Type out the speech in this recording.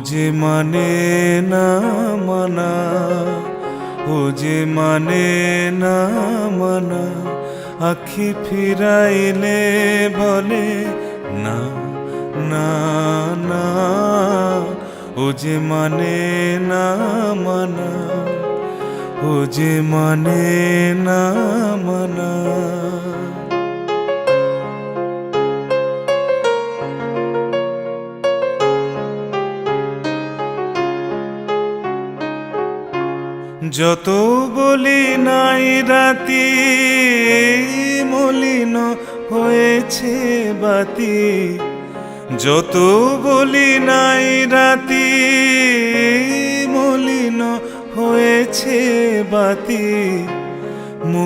যে মানে না মানা, ও যে মানে না মানা, আখি ফিরাইলে বলে না না না। ও যে মানে না মানা, ও যে মানে না মানা। যত বলি নাই রাতি, মলিন হয়েছে বাতি। যত বলি নাই রাতি, মলিন হয়েছে বাতি।